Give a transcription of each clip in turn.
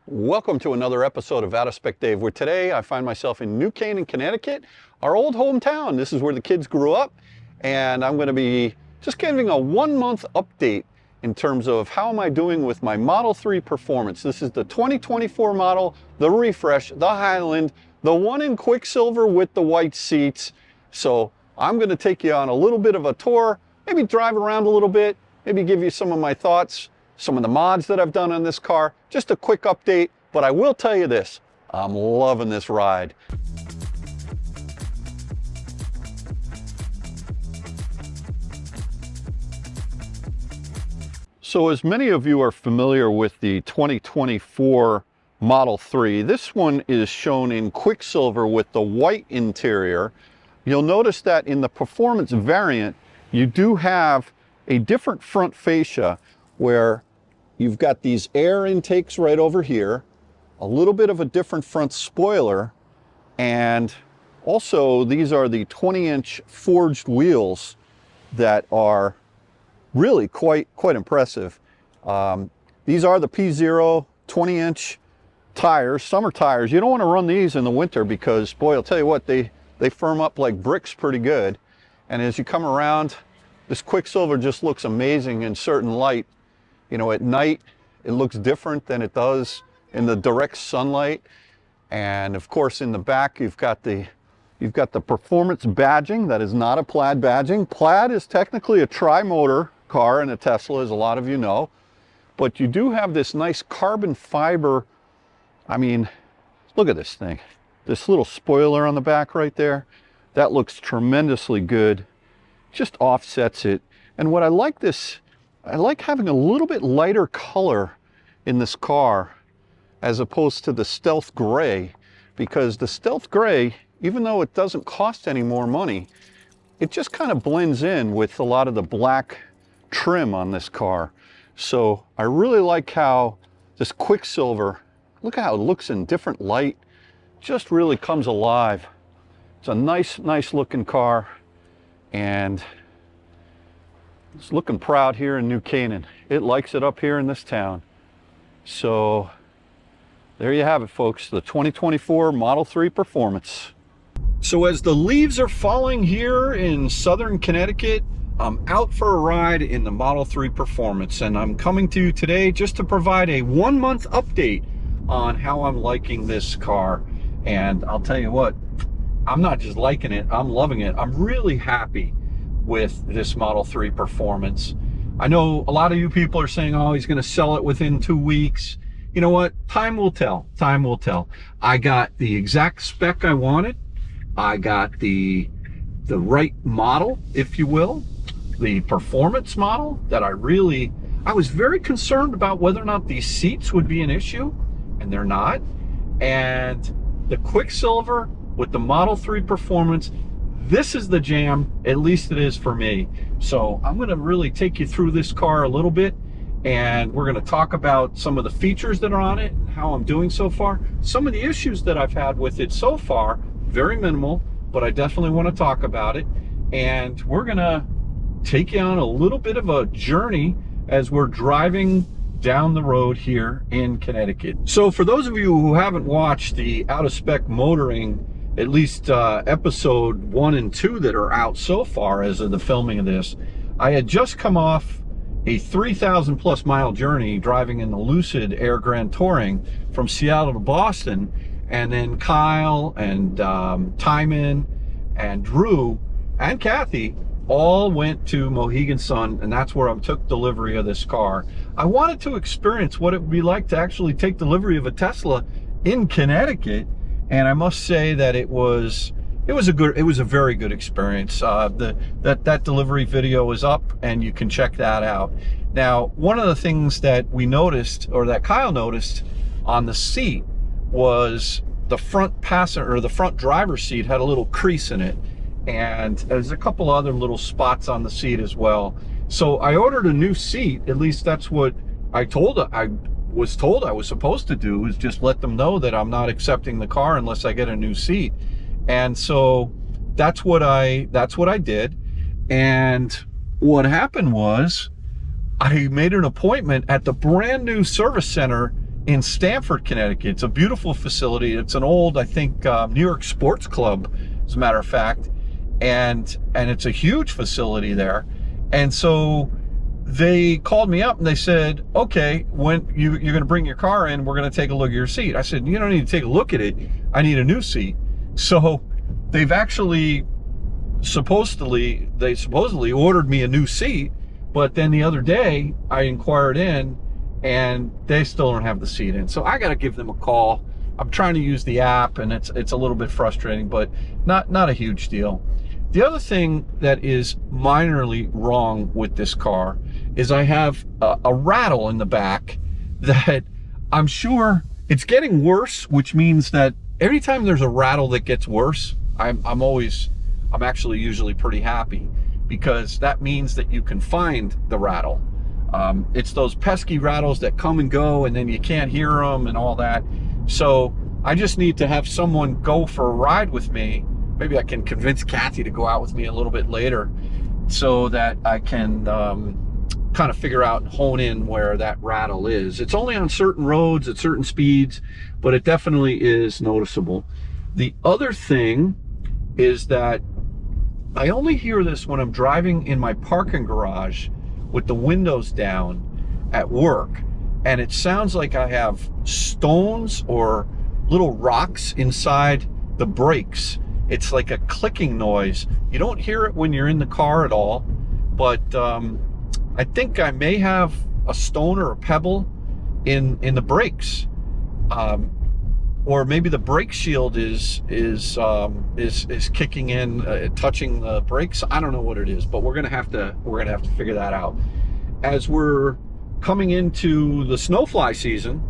Welcome to another episode of Out of Spec Dave, where today I find myself in New Canaan, Connecticut, our old hometown. This is where the kids grew up, and I'm going to be just giving a 1-month update in terms of how am I doing with my Model 3 performance. This is the 2024 model, the refresh, the Highland, the one in Quicksilver with the white seats. So I'm going to take you on a little bit of a tour, maybe drive around a little bit, maybe give you some of my thoughts, some of the mods that I've done on this car, just a quick update. But I will tell you this, I'm loving this ride. So as many of you are familiar with the 2024 Model 3, this one is shown in Quicksilver with the white interior. You'll notice that in the performance variant, you do have a different front fascia where you've got these air intakes right over here, a little bit of a different front spoiler, and also these are the 20-inch forged wheels that are really quite impressive. These are the P0 20-inch tires, summer tires. You don't want to run these in the winter because, boy, I'll tell you what, they firm up like bricks pretty good. And as you come around, this Quicksilver just looks amazing in certain light. You know, at night, it looks different than it does in the direct sunlight. And of course, in the back, you've got the performance badging. That is not a plaid badging. Plaid is technically a tri-motor car in a Tesla, as a lot of you know. But you do have this nice carbon fiber. I mean, look at this thing. This little spoiler on the back right there. That looks tremendously good. Just offsets it. And what I like having a little bit lighter color in this car as opposed to the stealth gray, because the stealth gray, even though it doesn't cost any more money, it just kind of blends in with a lot of the black trim on this car. So I really like how this Quicksilver, look how it looks in different light, just really comes alive. It's a nice looking car, and it's looking proud here in New Canaan. It likes it up here in this town. So there you have it, folks, the 2024 Model 3 Performance. So as the leaves are falling here in southern Connecticut, I'm out for a ride in the Model 3 Performance, and I'm coming to you today just to provide a 1-month update on how I'm liking this car. And I'll tell you what, I'm not just liking it, I'm loving it. I'm really happy with this Model 3 Performance. I know a lot of you people are saying, oh, he's going to sell it within 2 weeks. You know what? Time will tell. Time will tell. I got the exact spec I wanted. I got the right model, if you will, the performance model that I was very concerned about whether or not these seats would be an issue, and they're not. And the Quicksilver with the Model 3 Performance, this is the jam, at least it is for me. So I'm going to really take you through this car a little bit, and we're going to talk about some of the features that are on it and how I'm doing so far. Some of the issues that I've had with it so far, very minimal, but I definitely want to talk about it. And we're going to take you on a little bit of a journey as we're driving down the road here in Connecticut. So for those of you who haven't watched the Out of Spec Motoring, at least episode 1 and 2 that are out so far as of the filming of this, I had just come off a 3,000 plus mile journey driving in the Lucid Air Grand Touring from Seattle to Boston. And then Kyle and Timon and Drew and Kathy all went to Mohegan Sun, and that's where I took delivery of this car. I wanted to experience what it would be like to actually take delivery of a Tesla in Connecticut, and I must say that it was a very good experience. That delivery video is up, and you can check that out. Now, one of the things that we noticed, or that Kyle noticed on the seat, was the front passenger, or the front driver's seat, had a little crease in it, and there's a couple other little spots on the seat as well. So I ordered a new seat. At least that's what I was told I was supposed to do, is just let them know that I'm not accepting the car unless I get a new seat. And so that's what I did. And what happened was I made an appointment at the brand new service center in Stamford, Connecticut. It's a beautiful facility. It's an old, I think, New York Sports Club, as a matter of fact, and it's a huge facility there. And so they called me up and they said, okay, when you're going to bring your car in, we're going to take a look at your seat. I said, you don't need to take a look at it. I need a new seat. So they've actually supposedly ordered me a new seat, but then the other day I inquired in and they still don't have the seat in. So I got to give them a call. I'm trying to use the app and it's a little bit frustrating, but not a huge deal. The other thing that is minorly wrong with this car is I have a rattle in the back that I'm sure it's getting worse, which means that every time there's a rattle that gets worse, I'm actually usually pretty happy, because that means that you can find the rattle. It's those pesky rattles that come and go and then you can't hear them and all that. So I just need to have someone go for a ride with me. Maybe I can convince Kathy to go out with me a little bit later so that I can kind of figure out and hone in where that rattle is. It's only on certain roads at certain speeds, but it definitely is noticeable. The other thing is that I only hear this when I'm driving in my parking garage with the windows down at work, and it sounds like I have stones or little rocks inside the brakes. It's like a clicking noise. You don't hear it when you're in the car at all, but I think I may have a stone or a pebble in the brakes, or maybe the brake shield is kicking in, touching the brakes. I don't know what it is, but we're gonna have to figure that out. As we're coming into the snowfly season,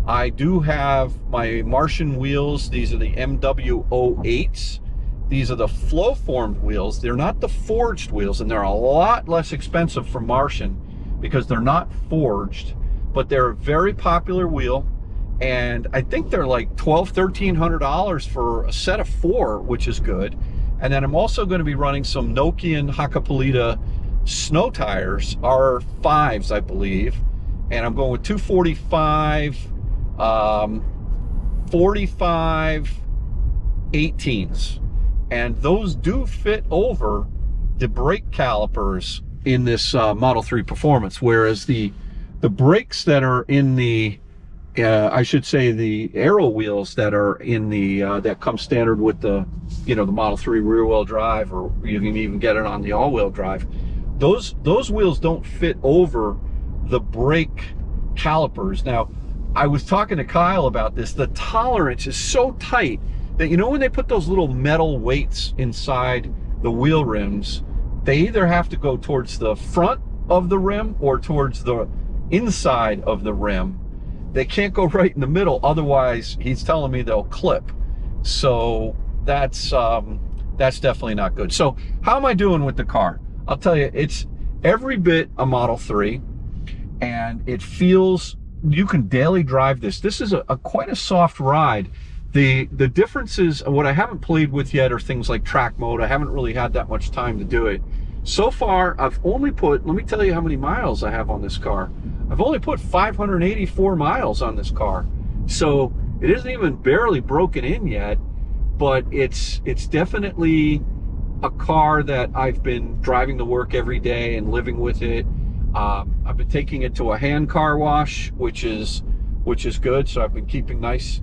I do have my Martian wheels. These are the MW08s. These are the flow formed wheels. They're not the forged wheels, and they're a lot less expensive from Martian because they're not forged, but they're a very popular wheel. And I think they're like $1,200-$1,300 for a set of 4, which is good. And then I'm also going to be running some Nokian Hakkapeliitta snow tires, R5s, I believe. And I'm going with 245, 45, 18s. And those do fit over the brake calipers in this Model 3 Performance, whereas the brakes that are in the I should say the aero wheels that are in the that come standard with the the Model 3 rear-wheel drive, or you can even get it on the all-wheel drive, those wheels don't fit over the brake calipers. Now, I was talking to Kyle about this. The tolerance is so tight that, when they put those little metal weights inside the wheel rims, they either have to go towards the front of the rim or towards the inside of the rim. They can't go right in the middle, otherwise he's telling me they'll clip. So that's definitely not good. So how am I doing with the car? I'll tell you, it's every bit a Model 3, and it feels, you can daily drive this. This is quite a soft ride. The differences, what I haven't played with yet are things like track mode. I haven't really had that much time to do it. So far, I've only put, let me tell you how many miles I have on this car. I've only put 584 miles on this car. So it isn't even barely broken in yet, but it's definitely a car that I've been driving to work every day and living with it. I've been taking it to a hand car wash, which is good. So I've been keeping nice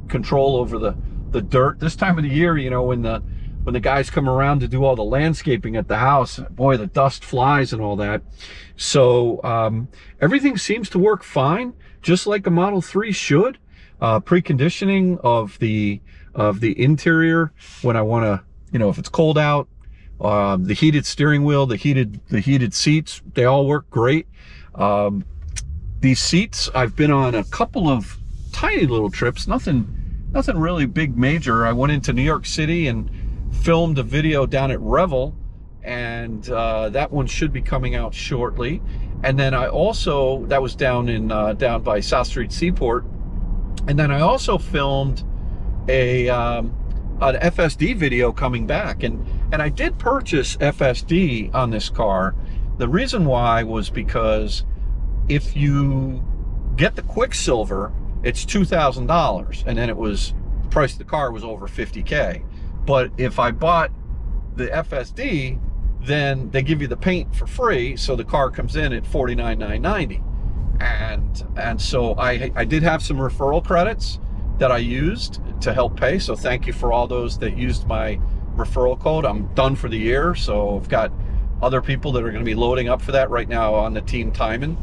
control over the dirt. This time of the year, when the guys come around to do all the landscaping at the house, boy, the dust flies and all that. So everything seems to work fine, just like a Model 3 should. Preconditioning of the interior when I want to, if it's cold out, the heated steering wheel, the heated seats, they all work great. These seats, I've been on a couple of tiny little trips, nothing really big major. I went into New York City and filmed a video down at Revel, and that one should be coming out shortly. And then I also, that was down by South Street Seaport, and then I also filmed an FSD video coming back, and I did purchase FSD on this car. The reason why was because if you get the Quicksilver, it's $2,000, and then the price of the car was over $50K. But if I bought the FSD, then they give you the paint for free, so the car comes in at $49,990. And so I did have some referral credits that I used to help pay, so thank you for all those that used my referral code. I'm done for the year, so I've got other people that are going to be loading up for that right now on the team timing.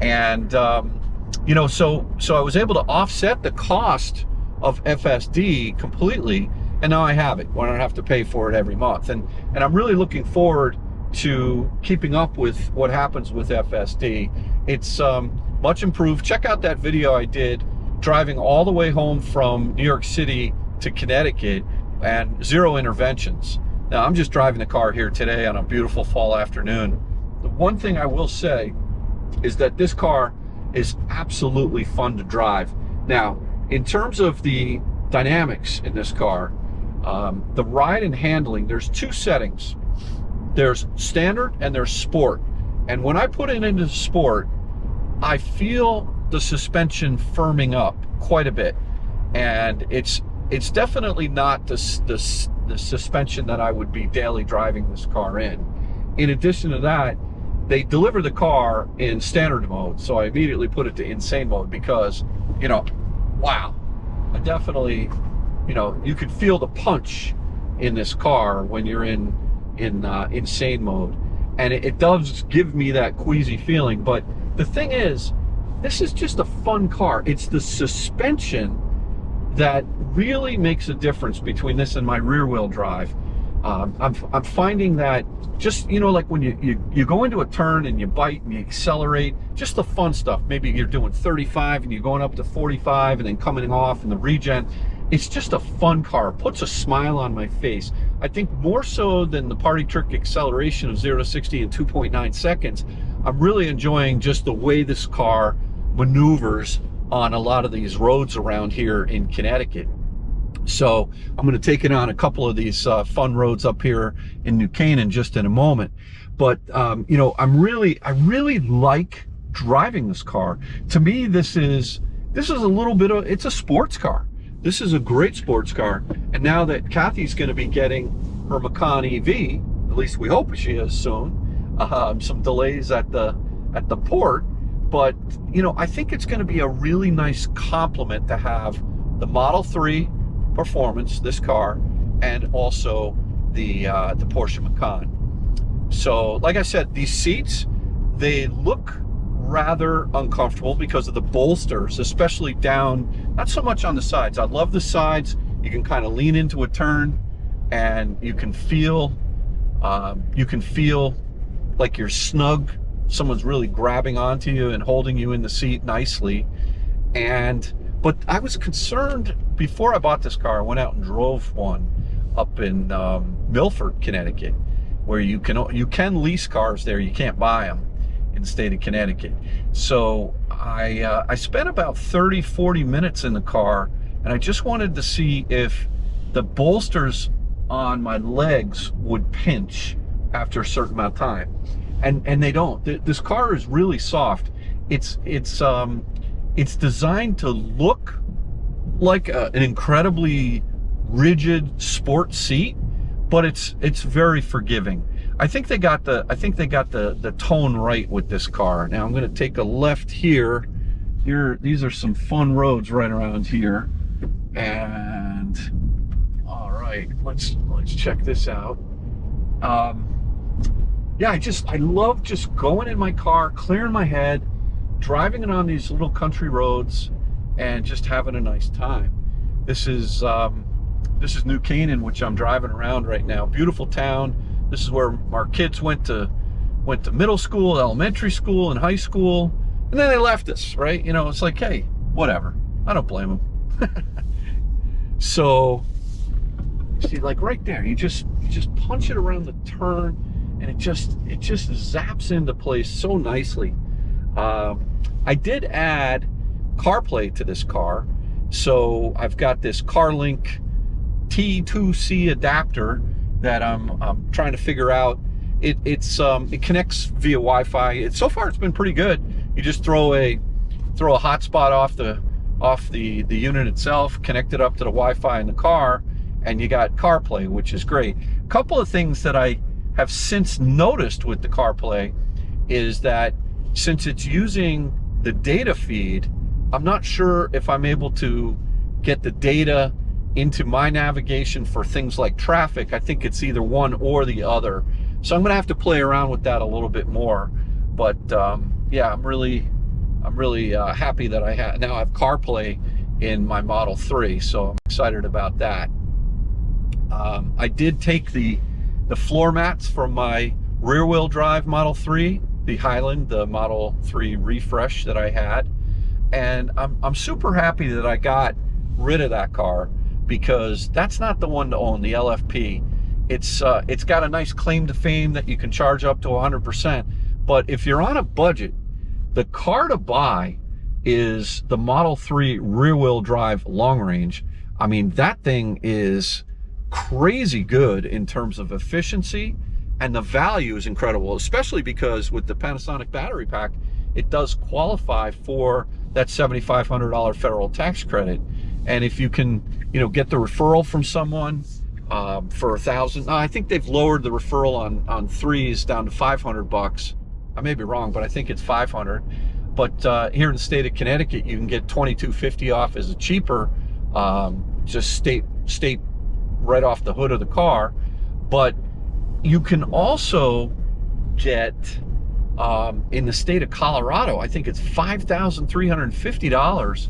And you know, so I was able to offset the cost of FSD completely, and now I have it. I don't have to pay for it every month, and I'm really looking forward to keeping up with what happens with FSD. It's much improved. Check out that video I did driving all the way home from New York City to Connecticut, and 0 interventions. Now I'm just driving the car here today on a beautiful fall afternoon. The one thing I will say is that this car is absolutely fun to drive. Now, in terms of the dynamics in this car, the ride and handling, there's 2 settings. There's standard and there's sport. And when I put it into sport, I feel the suspension firming up quite a bit. And it's definitely not the suspension that I would be daily driving this car in. In addition to that, they deliver the car in standard mode, so I immediately put it to insane mode because, you know, wow, I definitely, you know, you can feel the punch in this car when you're in insane mode, and it does give me that queasy feeling. But the thing is, this is just a fun car. It's the suspension that really makes a difference between this and my rear-wheel drive. I'm finding that just, you know, like when you go into a turn and you bite and you accelerate, just the fun stuff. Maybe you're doing 35 and you're going up to 45 and then coming off in the regen. It's just a fun car. It puts a smile on my face. I think more so than the party trick acceleration of 0 to 60 in 2.9 seconds, I'm really enjoying just the way this car maneuvers on a lot of these roads around here in Connecticut. So I'm going to take it on a couple of these fun roads up here in New Canaan just in a moment. But you know, I really like driving this car. To me, this is a little bit of, it's a sports car. This is a great sports car. And now that Kathy's going to be getting her Macan EV, at least we hope she is soon. Some delays at the port, but you know, I think it's going to be a really nice complement to have the Model 3 performance, this car, and also the Porsche Macan. So like I said, these seats, they look rather uncomfortable because of the bolsters, especially down, not so much on the sides. I love the sides. You can kind of lean into a turn and you can feel like you're snug. Someone's really grabbing onto you and holding you in the seat nicely. But I was concerned before I bought this car. I went out and drove one up in Milford, Connecticut, where you can lease cars there. You can't buy them in the state of Connecticut. So I spent about 30-40 minutes in the car, and I just wanted to see if the bolsters on my legs would pinch after a certain amount of time, and they don't. This car is really soft. It's designed to look like an incredibly rigid sport seat, but it's very forgiving. I think they got the tone right with this car. Now I'm going to take a left here. These are some fun roads right around here, and all right, let's check this out. Yeah, I love just going in my car, clearing my head, driving it on these little country roads, and just having a nice time. This is New Canaan, which I'm driving around right now. Beautiful town. This is where our kids went to middle school, elementary school, and high school, and then they left us, right? You know, it's like, hey, whatever. I don't blame them. So, see, like right there, you just punch it around the turn, and it just zaps into place so nicely. I did add CarPlay to this car, so I've got this CarLink T2C adapter that I'm trying to figure out. It connects via Wi-Fi. So far it's been pretty good. You just throw a throw a hotspot off the unit itself, connect it up to the Wi-Fi in the car, and you got CarPlay, which is great. A couple of things that I have since noticed with the CarPlay is that since it's using the data feed, I'm not sure if I'm able to get the data into my navigation for things like traffic. I think it's either one or the other. So I'm gonna have to play around with that a little bit more. But yeah, I'm really happy that I now have CarPlay in my Model 3, so I'm excited about that. I did take the floor mats from my rear-wheel drive Model 3, the Highland, the Model 3 refresh that I had, and I'm super happy that I got rid of that car, because that's not the one to own, the LFP. It's got a nice claim to fame that you can charge up to 100%, but if you're on a budget, the car to buy is the Model 3 rear-wheel drive long range. I mean, that thing is crazy good in terms of efficiency, and the value is incredible, especially because with the Panasonic battery pack, it does qualify for that $7,500 federal tax credit. And if you can, you know, get the referral from someone for $1,000, I think they've lowered the referral on 3s down to $500. I may be wrong, but I think it's 500. But here in the state of Connecticut, you can get $2,250 off as a cheaper, just state right off the hood of the car. But you can also get in the state of Colorado, I think it's $5,350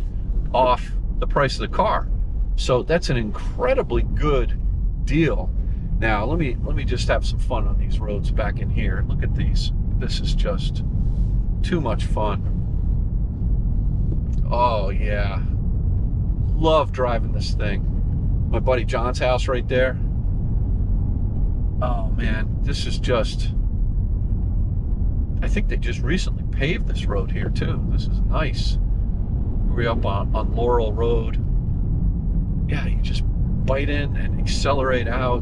off the price of the car. So that's an incredibly good deal. Now let me just have some fun on these roads back in here. Look at these. This is just too much fun. Oh yeah, love driving this thing. My buddy John's house right there. Oh man, this is just, I think they just recently paved this road here too. This is nice. We're up on Laurel Road. Yeah, you just bite in and accelerate out.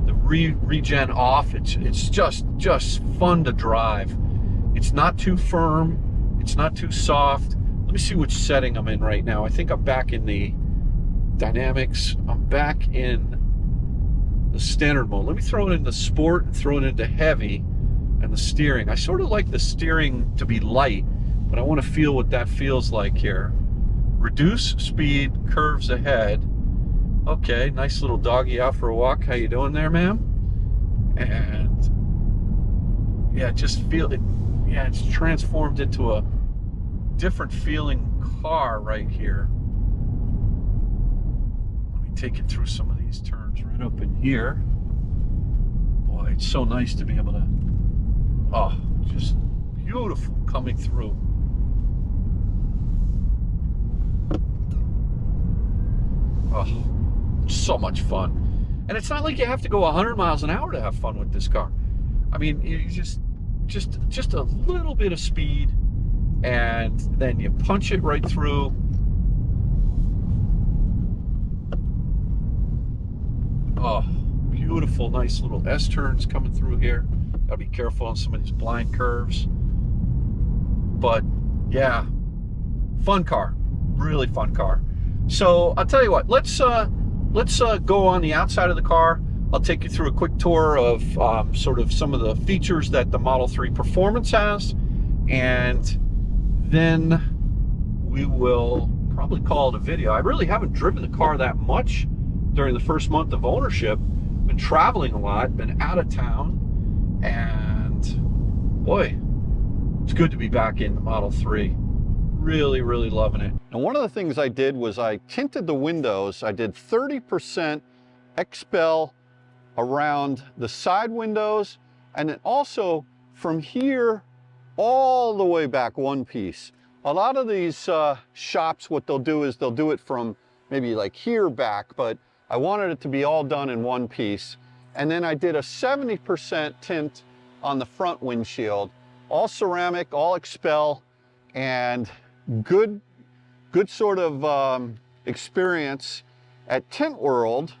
The regen off, it's just fun to drive. It's not too firm, it's not too soft. Let me see which setting I'm in right now. I think I'm back in the dynamics. I'm back in the standard mode. Let me throw it into sport and throw it into heavy, and the steering. I sort of like the steering to be light, but I want to feel what that feels like here. Reduce speed, curves ahead. Okay, nice little doggy out for a walk. How you doing there, ma'am? And yeah, just feel it. Yeah, it's transformed into a different feeling car right here. Let me take it through some of these turns right up in here. Boy, it's so nice to be able to, oh, just beautiful coming through. Oh, so much fun. And it's not like you have to go 100 miles an hour to have fun with this car. I mean, you just a little bit of speed, and then you punch it right through. Oh, beautiful, nice little S-turns coming through here. Gotta be careful on some of these blind curves. But yeah, fun car, really fun car. So I'll tell you what, let's go on the outside of the car. I'll take you through a quick tour of sort of some of the features that the Model 3 Performance has, and then we will probably call it a video. I really haven't driven the car that much during the first month of ownership. Been traveling a lot, been out of town, and boy, it's good to be back in the Model 3. Really, really loving it. And one of the things I did was I tinted the windows. I did 30% XPEL around the side windows, and then also from here all the way back one piece. A lot of these shops, what they'll do is they'll do it from maybe like here back, but I wanted it to be all done in one piece. And then I did a 70% tint on the front windshield, all ceramic, all XPEL, and good sort of experience at Tint World,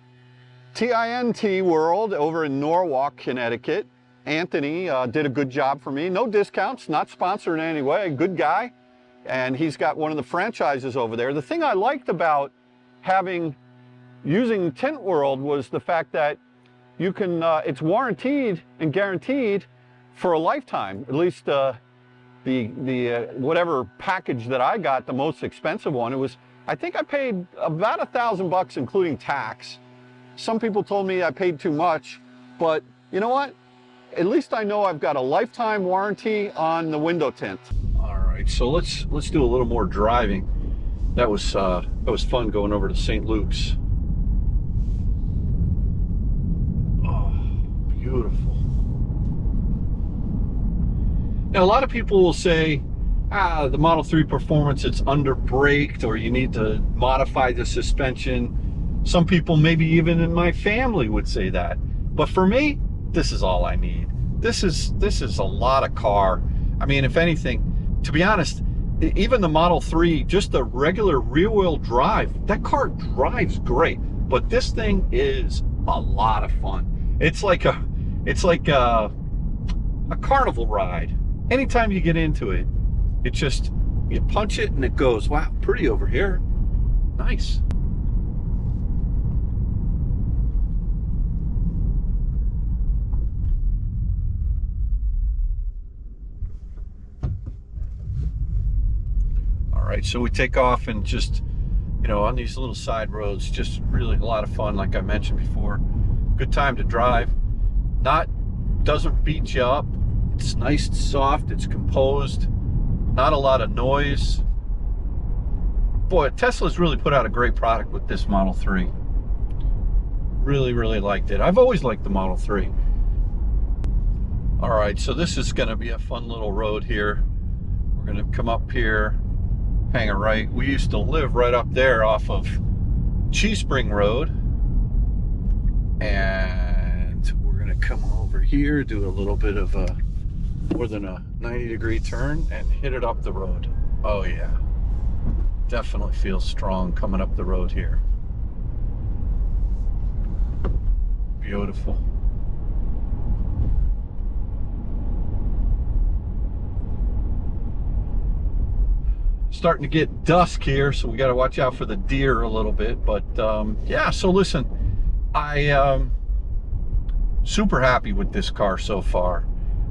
TINT World over in Norwalk, Connecticut. Anthony did a good job for me. No discounts, not sponsored in any way, good guy. and he's got one of the franchises over there. The thing I liked about using Tint World was the fact that you can, it's warranted and guaranteed for a lifetime. At least the whatever package that I got, the most expensive one, it was, I think I paid about $1,000 including tax. Some people told me I paid too much, but you know what? At least I know I've got a lifetime warranty on the window tint. All right, so let's do a little more driving. That was fun going over to St. Luke's. Oh, beautiful. Now, a lot of people will say, the Model 3 Performance, it's under-braked, or you need to modify the suspension. Some people, maybe even in my family, would say that. But for me, this is all I need. This is a lot of car. I mean, if anything, to be honest, even the Model 3, just the regular rear-wheel drive, that car drives great. But this thing is a lot of fun. It's like a carnival ride. Anytime you get into it, it just, you punch it and it goes, wow, pretty over here. Nice. All right, so we take off and just, you know, on these little side roads, just really a lot of fun, like I mentioned before. Good time to drive. Doesn't beat you up. It's nice, it's soft, it's composed, not a lot of noise. Boy, Tesla's really put out a great product with this Model 3. Really, really liked it. I've always liked the Model 3. All right, so this is gonna be a fun little road here. We're gonna come up here, hang a right. We used to live right up there off of Cheese Spring Road. And we're gonna come over here, do a little bit of a more than a 90-degree turn and hit it up the road. Oh yeah, definitely feels strong coming up the road here. Beautiful. Starting to get dusk here, so we got to watch out for the deer a little bit. But yeah, so listen, I super happy with this car so far.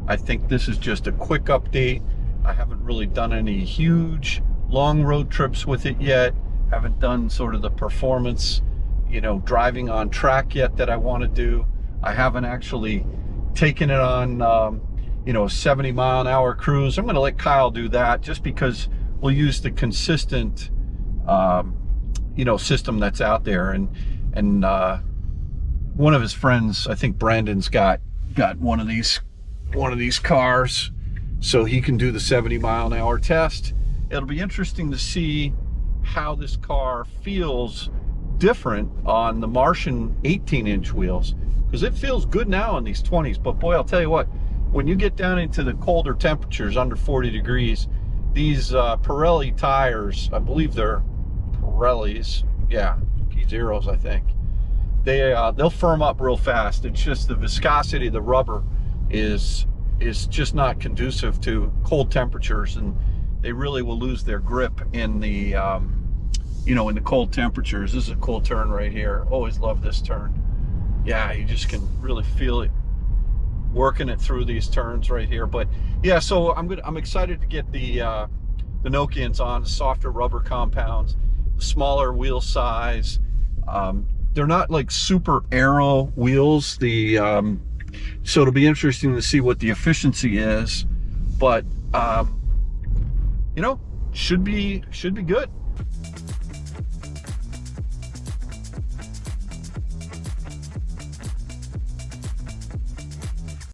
I think this is just a quick update. I haven't really done any huge long road trips with it yet. Haven't done sort of the performance, you know, driving on track yet that I want to do. I haven't actually taken it on, you know, a 70-mile-an-hour cruise. I'm going to let Kyle do that just because we'll use the consistent, you know, system that's out there. And one of his friends, I think Brandon's got one of these cars, so he can do the 70-mile-an-hour test. It'll be interesting to see how this car feels different on the Martian 18-inch wheels, because it feels good now on these 20s. But boy, I'll tell you what, when you get down into the colder temperatures under 40 degrees, these Pirelli tires, I believe they're Pirellis, yeah, P0s, I think, they'll firm up real fast. It's just the viscosity of the rubber is just not conducive to cold temperatures, and they really will lose their grip in the you know, in the cold temperatures. This is a cool turn right here. Always love this turn. Yeah, you just can really feel it working it through these turns right here. But yeah, so I'm excited to get the Nokians on, the softer rubber compounds, the smaller wheel size. They're not like super aero wheels. So it'll be interesting to see what the efficiency is, but you know, should be good.